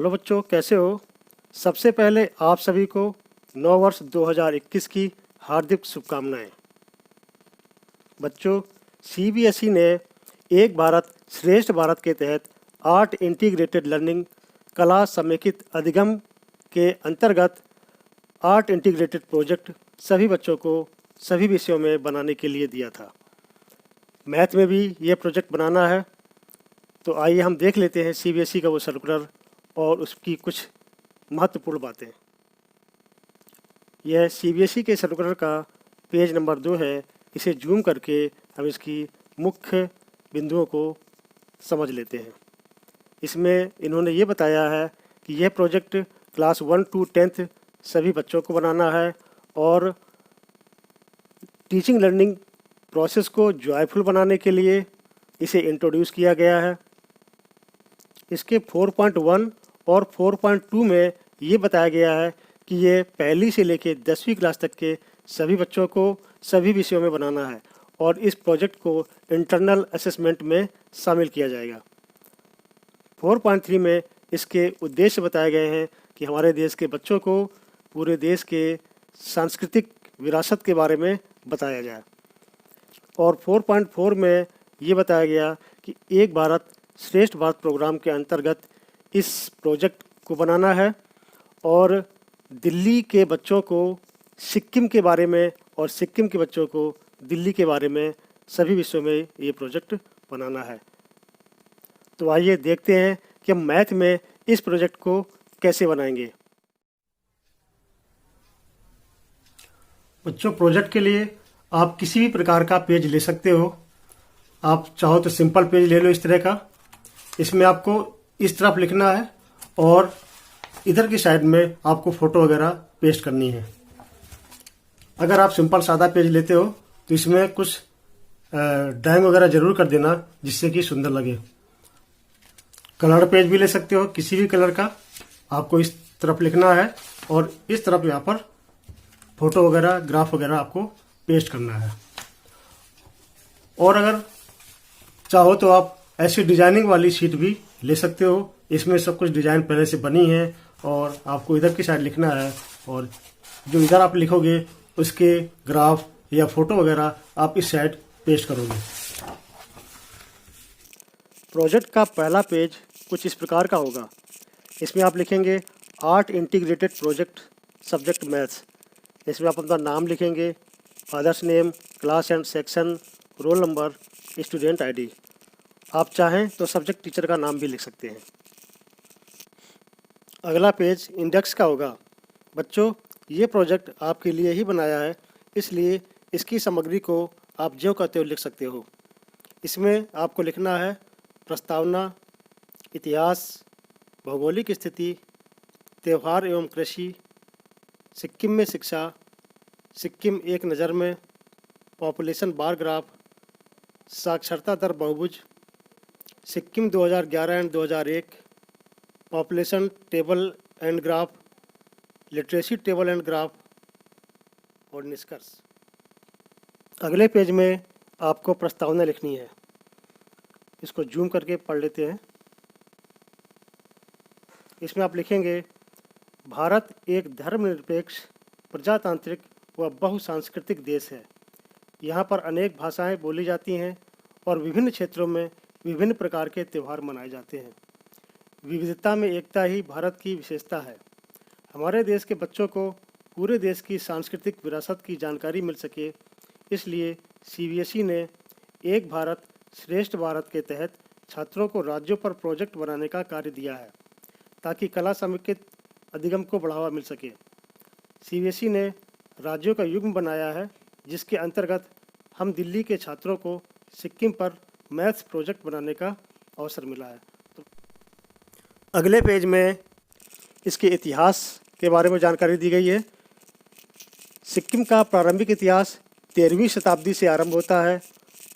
Hello बच्चों, कैसे हो। सबसे पहले आप सभी को नव वर्ष 2021 की हार्दिक शुभकामनाएं। बच्चों, सीबीएसई ने एक भारत श्रेष्ठ भारत के तहत आर्ट इंटीग्रेटेड लर्निंग कला समेकित अधिगम के अंतर्गत आर्ट इंटीग्रेटेड प्रोजेक्ट सभी बच्चों को सभी विषयों में बनाने के लिए दिया था। मैथ में भी ये प्रोजेक्ट बनाना है। तो आइए हम देख लेते हैं सीबीएसई का वो सर्कुलर और उसकी कुछ महत्वपूर्ण बातें। यह सीबीएसई के सर्कुलर का पेज नंबर 2 है। इसे जूम करके हम इसकी मुख्य बिंदुओं को समझ लेते हैं। इसमें इन्होंने ये बताया है कि यह प्रोजेक्ट क्लास 1 to 10th सभी बच्चों को बनाना है और टीचिंग लर्निंग प्रोसेस को जॉयफुल बनाने के लिए इसे इंट्रोड्यूस किया गया है। इसके 4.1 और 4.2 में ये बताया गया है कि ये पहली से लेकर 10वीं क्लास तक के सभी बच्चों को सभी विषयों में बनाना है और इस प्रोजेक्ट को इंटरनल असेसमेंट में शामिल किया जाएगा। 4.3 में इसके उद्देश्य बताए गए हैं कि हमारे देश के बच्चों को पूरे देश के सांस्कृतिक विरासत के बारे में बताया जाए। और 4.4 में ये बताया गया कि एक भारत श्रेष्ठ भारत प्रोग्राम के अंतर्गत इस प्रोजेक्ट को बनाना है और दिल्ली के बच्चों को सिक्किम के बारे में और सिक्किम के बच्चों को दिल्ली के बारे में सभी विषयों में ये प्रोजेक्ट बनाना है। तो आइए देखते हैं कि हम मैथ में इस प्रोजेक्ट को कैसे बनाएंगे। बच्चों, प्रोजेक्ट के लिए आप किसी भी प्रकार का पेज ले सकते हो। आप चाहो तो सिंपल पेज ले लो इस तरह का। इसमें आपको इस तरफ लिखना है और इधर की साइड में आपको फोटो वगैरह पेस्ट करनी है। अगर आप सिंपल सादा पेज लेते हो तो इसमें कुछ ड्राइंग वगैरह जरूर कर देना जिससे कि सुंदर लगे। कलर पेज भी ले सकते हो, किसी भी कलर का। आपको इस तरफ लिखना है और इस तरफ यहाँ पर फोटो वगैरह ग्राफ वगैरह आपको पेस्ट करना है। और अगर चाहो तो आप ऐसी डिजाइनिंग वाली शीट भी ले सकते हो। इसमें सब कुछ डिजाइन पहले से बनी है और आपको इधर की साइड लिखना है और जो इधर आप लिखोगे उसके ग्राफ या फोटो वगैरह आप इस साइड पेस्ट करोगे। प्रोजेक्ट का पहला पेज कुछ इस प्रकार का होगा। इसमें आप लिखेंगे art integrated project subject maths. इसमें आप अपना नाम लिखेंगे, father's name, class and section, roll number, student ID. आप चाहें तो सब्जेक्ट टीचर का नाम भी लिख सकते हैं। अगला पेज इंडेक्स का होगा। बच्चों, ये प्रोजेक्ट आपके लिए ही बनाया है, इसलिए इसकी सामग्री को आप ज्यों का त्यों लिख सकते हो। इसमें आपको लिखना है प्रस्तावना, इतिहास, भौगोलिक स्थिति, त्यौहार एवं कृषि, सिक्किम में शिक्षा, सिक्किम एक नज़र में, पॉपुलेशन बार ग्राफ, साक्षरता दर बहुभुज, Sikkim 2011 and 2001, population table and graph, literacy table and graph और निष्कर्ष। अगले पेज में आपको प्रस्तावना लिखनी है। इसको जूम करके पढ़ लेते हैं। इसमें आप लिखेंगे भारत एक धर्मनिरपेक्ष, प्रजातांत्रिक व बहुसांस्कृतिक देश है। यहाँ पर अनेक भाषाएं बोली जाती हैं और विभिन्न क्षेत्रों में विभिन्न प्रकार के त्यौहार मनाए जाते हैं। विविधता में एकता ही भारत की विशेषता है। हमारे देश के बच्चों को पूरे देश की सांस्कृतिक विरासत की जानकारी मिल सके, इसलिए सीबीएसई ने एक भारत श्रेष्ठ भारत के तहत छात्रों को राज्यों पर प्रोजेक्ट बनाने का कार्य दिया है ताकि कला समेकित अधिगम को बढ़ावा मिल सके। सीबीएसई ने राज्यों का युग्म बनाया है जिसके अंतर्गत हम दिल्ली के छात्रों को सिक्किम पर मैथ्स प्रोजेक्ट बनाने का अवसर मिला है। तो अगले पेज में इसके इतिहास के बारे में जानकारी दी गई है। सिक्किम का प्रारंभिक इतिहास 13वीं शताब्दी से आरंभ होता है,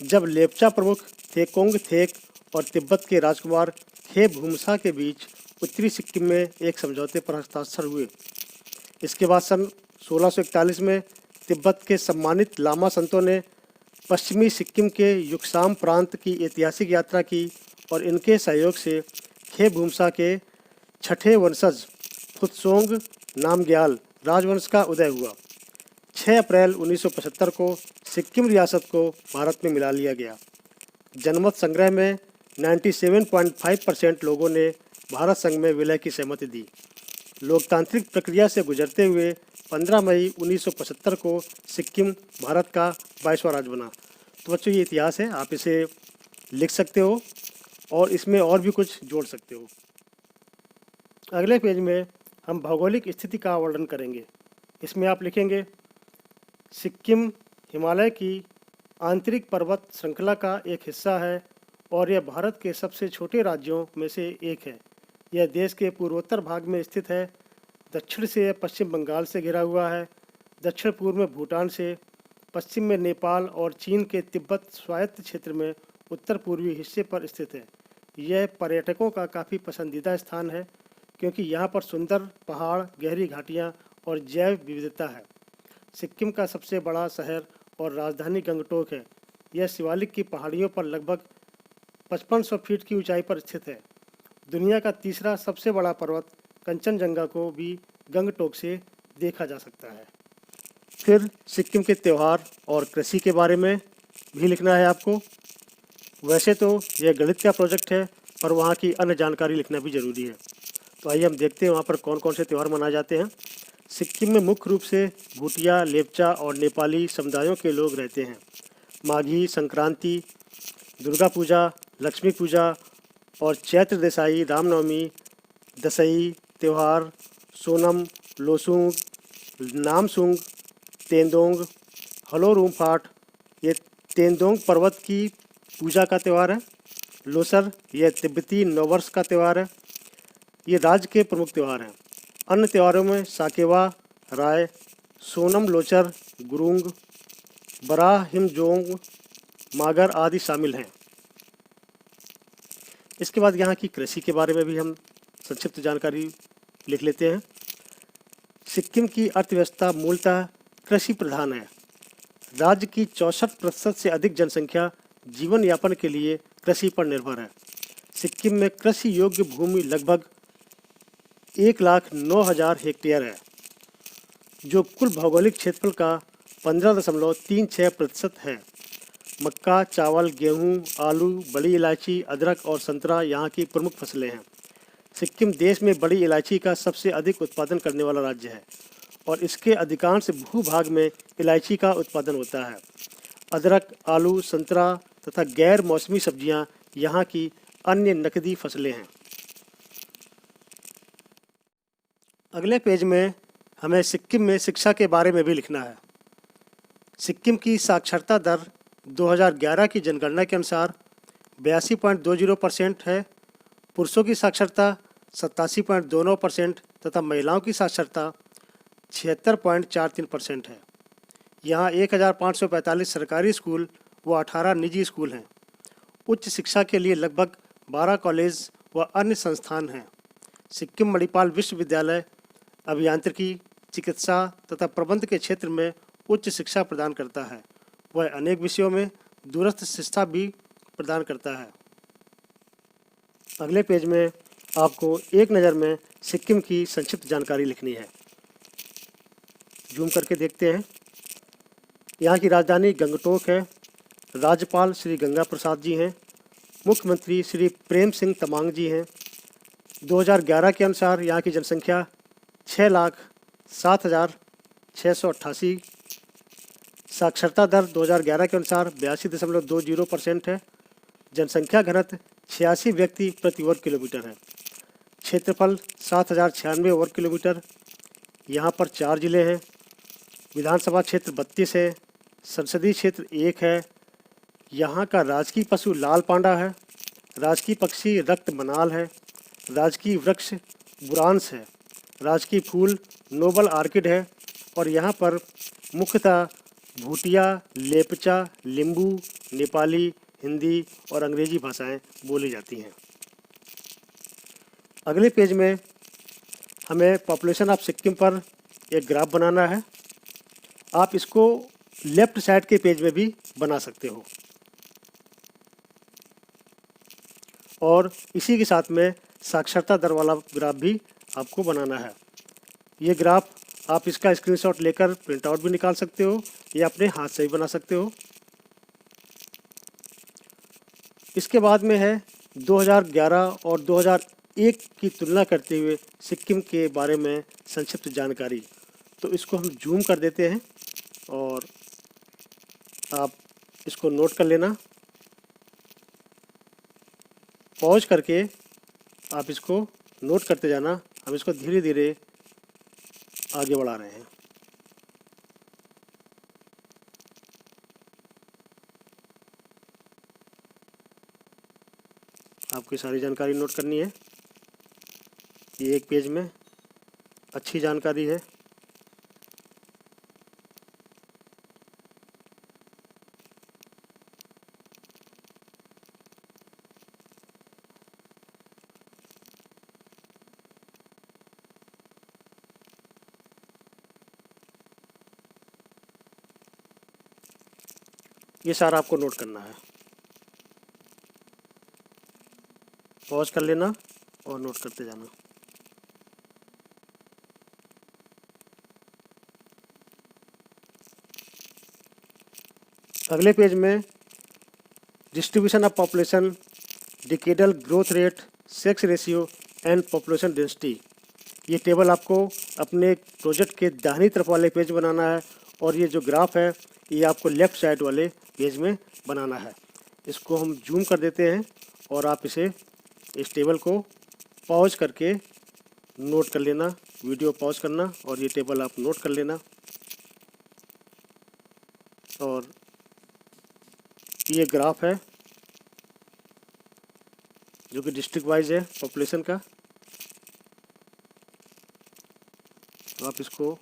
जब लेप्चा प्रमुख थेकोंग थेक और तिब्बत के राजकुमार खेभूमसा के बीच उत्तरी सिक्किम में एक समझौते पर हस्ताक्षर हुए। इसके बाद सन 1641 में तिब्बत के सम्मानित लामा संतों ने पश्चिमी सिक्किम के युक्साम प्रांत की ऐतिहासिक यात्रा की और इनके सहयोग से खेभूमसा के छठे वंशज फुत्सोंग नामग्याल राजवंश का उदय हुआ। 6 अप्रैल 1975 को सिक्किम रियासत को भारत में मिला लिया गया। जनमत संग्रह में 97.5% लोगों ने भारत संघ में विलय की सहमति दी। लोकतांत्रिक प्रक्रिया से गुजरते हुए 15 मई 1975 को सिक्किम भारत का 22वां राज्य बना। तो बच्चों, ये इतिहास है, आप इसे लिख सकते हो और इसमें और भी कुछ जोड़ सकते हो। अगले पेज में हम भौगोलिक स्थिति का वर्णन करेंगे। इसमें आप लिखेंगे, सिक्किम हिमालय की आंतरिक पर्वत श्रृंखला का एक हिस्सा है और यह भारत के सबसे छोटे राज्यों में से एक है। यह देश के पूर्वोत्तर भाग में स्थित है। दक्षिण से यह पश्चिम बंगाल से घिरा हुआ है, दक्षिण पूर्व में भूटान से, पश्चिम में नेपाल और चीन के तिब्बत स्वायत्त क्षेत्र में उत्तर पूर्वी हिस्से पर स्थित है। यह पर्यटकों का काफ़ी पसंदीदा स्थान है क्योंकि यहाँ पर सुंदर पहाड़, गहरी घाटियाँ और जैव विविधता है। सिक्किम का सबसे बड़ा शहर और राजधानी गंगटोक है। यह शिवालिक की पहाड़ियों पर लगभग 5500 फीट की ऊंचाई पर स्थित है। दुनिया का तीसरा सबसे बड़ा पर्वत कंचनजंगा को भी गंगटोक से देखा जा सकता है। फिर सिक्किम के त्यौहार और कृषि के बारे में भी लिखना है आपको। वैसे तो यह गणित का प्रोजेक्ट है, पर वहाँ की अन्य जानकारी लिखना भी ज़रूरी है। तो आइए हम देखते हैं वहाँ पर कौन कौन से त्यौहार मनाए जाते हैं। सिक्किम में मुख्य रूप से भूटिया, लेपचा और नेपाली समुदायों के लोग रहते हैं। माघी संक्रांति, दुर्गा पूजा, लक्ष्मी पूजा और चैत्र देसाई, रामनवमी, दशई त्यौहार, सोनम, लोसूंग, नामसूंग, तेंदोंग, हलो रूमफाट, ये तेंदोंग पर्वत की पूजा का त्यौहार है। लोसर, यह तिब्बती नववर्ष का त्यौहार है। ये राज्य के प्रमुख त्यौहार हैं। अन्य त्योहारों में साकेवा, राय, सोनम लोचर, गुरुंग, बराह हिमजोंग, मागर आदि शामिल हैं। इसके बाद यहाँ की कृषि के बारे में भी हम संक्षिप्त जानकारी लिख लेते हैं। सिक्किम की अर्थव्यवस्था मूलतः कृषि प्रधान है। राज्य की 64% से अधिक जनसंख्या जीवन यापन के लिए कृषि पर निर्भर है। सिक्किम में कृषि योग्य भूमि लगभग 1,09,000 हेक्टेयर है, जो कुल भौगोलिक क्षेत्रफल का 15.36% है। मक्का, चावल, गेहूं, आलू, बड़ी इलायची, अदरक और संतरा यहाँ की प्रमुख फसलें हैं। सिक्किम देश में बड़ी इलायची का सबसे अधिक उत्पादन करने वाला राज्य है और इसके अधिकांश भूभाग में इलायची का उत्पादन होता है। अदरक, आलू, संतरा तथा गैर मौसमी सब्जियाँ यहाँ की अन्य नकदी फसलें हैं। अगले पेज में हमें सिक्किम में शिक्षा के बारे में भी लिखना है। सिक्किम की साक्षरता दर 2011 की जनगणना के अनुसार 82.20% है। पुरुषों की साक्षरता 87.29% तथा महिलाओं की साक्षरता 76.43% है। यहाँ 1545 सरकारी स्कूल व 18 निजी स्कूल हैं। उच्च शिक्षा के लिए लगभग 12 कॉलेज व अन्य संस्थान हैं। सिक्किम मणिपाल विश्वविद्यालय अभियांत्रिकी, चिकित्सा तथा प्रबंध के क्षेत्र में उच्च शिक्षा प्रदान करता है। वह अनेक विषयों में दूरस्थ शिक्षा भी प्रदान करता है। अगले पेज में आपको एक नज़र में सिक्किम की संक्षिप्त जानकारी लिखनी है। जूम करके देखते हैं। यहाँ की राजधानी गंगटोक है। राज्यपाल श्री गंगा प्रसाद जी हैं। मुख्यमंत्री श्री प्रेम सिंह तमांग जी हैं। 2011 के अनुसार यहाँ की जनसंख्या 6,07,688। साक्षरता दर 2011 के अनुसार 82.20% है। जनसंख्या घनत्व 86 व्यक्ति प्रति वर्ग किलोमीटर है। क्षेत्रफल 7,096 वर्ग किलोमीटर। यहाँ पर 4 जिले हैं। विधानसभा क्षेत्र 32 है। संसदीय क्षेत्र 1 है। यहाँ का राजकीय पशु लाल पांडा है। राजकीय पक्षी रक्त मनाल है। राजकीय वृक्ष बुरांस है। राजकीय फूल नोबल आर्किड है और यहाँ पर मुख्यतः भूटिया, लेपचा, लिम्बू, नेपाली, हिंदी और अंग्रेजी भाषाएं बोली जाती हैं। अगले पेज में हमें पॉपुलेशन ऑफ सिक्किम पर एक ग्राफ बनाना है। आप इसको लेफ्ट साइड के पेज में भी बना सकते हो। और इसी के साथ में साक्षरता दर वाला ग्राफ भी आपको बनाना है। ये ग्राफ आप इसका स्क्रीनशॉट लेकर प्रिंट आउट भी निकाल सकते हो या अपने हाथ से भी बना सकते हो। इसके बाद में है 2011 और 2001 की तुलना करते हुए सिक्किम के बारे में संक्षिप्त जानकारी। तो इसको हम जूम कर देते हैं और आप इसको नोट कर लेना। पॉज करके आप इसको नोट करते जाना। हम इसको धीरे धीरे आगे बढ़ा रहे हैं। आपको ये सारी जानकारी नोट करनी है। ये एक पेज में अच्छी जानकारी है। ये सारा आपको नोट करना है। पॉज कर लेना और नोट करते जाना। अगले पेज में distribution of population, decadal growth rate, sex ratio and population density. ये टेबल आपको अपने प्रोजेक्ट के दाहिनी तरफ वाले पेज बनाना है और ये जो ग्राफ है ये आपको लेफ़्ट साइड वाले पेज में बनाना है। इसको हम जूम कर देते हैं और आप इस टेबल को पॉज करके नोट कर लेना। वीडियो पॉज करना और ये टेबल आप नोट कर लेना। और ये ग्राफ है जो कि डिस्ट्रिक्ट वाइज है पॉपुलेशन का। तो आप इसको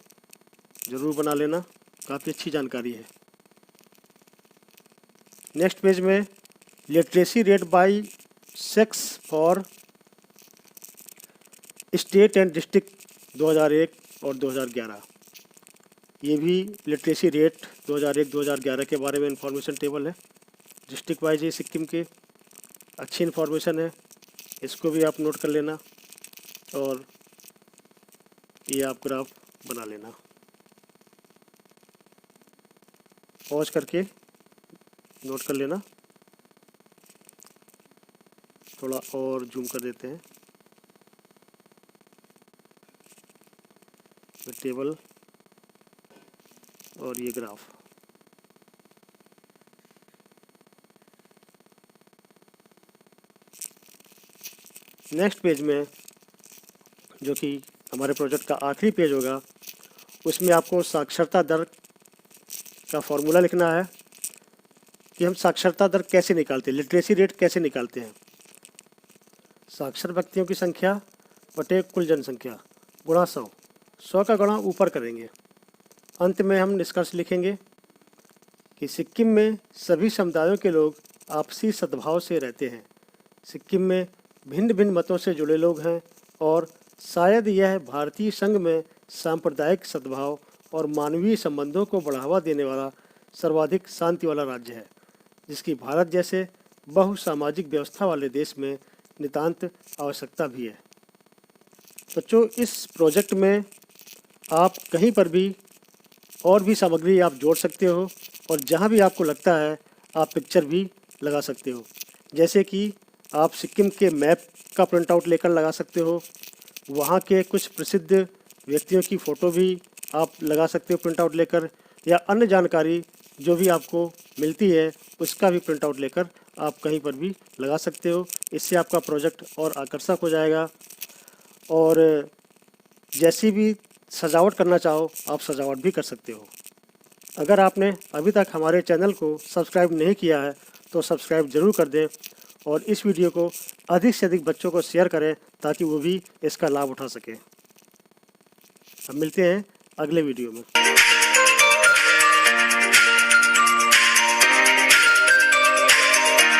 ज़रूर बना लेना, काफ़ी अच्छी जानकारी है। नेक्स्ट पेज में literacy rate by sex for state and district 2001 और 2011। ये भी लिटरेसी रेट 2001-2011 के बारे में इंफॉर्मेशन टेबल है। डिस्ट्रिक्ट वाइज है सिक्किम के, अच्छी इन्फॉर्मेशन है। इसको भी आप नोट कर लेना और ये आप ग्राफ बना लेना। पॉज करके नोट कर लेना। थोड़ा और जूम कर देते हैं। ये टेबल और ये ग्राफ। नेक्स्ट पेज में जो कि हमारे प्रोजेक्ट का आखिरी पेज होगा, उसमें आपको साक्षरता दर का फॉर्मूला लिखना है कि हम साक्षरता दर कैसे निकालते हैं, लिटरेसी रेट कैसे निकालते हैं। साक्षर व्यक्तियों की संख्या बटे कुल जनसंख्या गुणा 100। 100 का गुणा ऊपर करेंगे। अंत में हम निष्कर्ष लिखेंगे कि सिक्किम में सभी समुदायों के लोग आपसी सद्भाव से रहते हैं। सिक्किम में भिन्न भिन्न मतों से जुड़े लोग हैं और शायद यह भारतीय संघ में सांप्रदायिक सद्भाव और मानवीय संबंधों को बढ़ावा देने वाला सर्वाधिक शांति वाला राज्य है, जिसकी भारत जैसे बहुसामाजिक व्यवस्था वाले देश में नितांत आवश्यकता भी है। बच्चों, इस प्रोजेक्ट में आप कहीं पर भी और भी सामग्री आप जोड़ सकते हो और जहाँ भी आपको लगता है आप पिक्चर भी लगा सकते हो। जैसे कि आप सिक्किम के मैप का प्रिंट आउट लेकर लगा सकते हो, वहाँ के कुछ प्रसिद्ध व्यक्तियों की फ़ोटो भी आप लगा सकते हो प्रिंट आउट लेकर, या अन्य जानकारी जो भी आपको मिलती है उसका भी प्रिंट आउट लेकर आप कहीं पर भी लगा सकते हो। इससे आपका प्रोजेक्ट और आकर्षक हो जाएगा और जैसी भी सजावट करना चाहो आप सजावट भी कर सकते हो। अगर आपने अभी तक हमारे चैनल को सब्सक्राइब नहीं किया है तो सब्सक्राइब ज़रूर कर दें और इस वीडियो को अधिक से अधिक बच्चों को शेयर करें ताकि वो भी इसका लाभ उठा सकें। अब मिलते हैं अगले वीडियो में।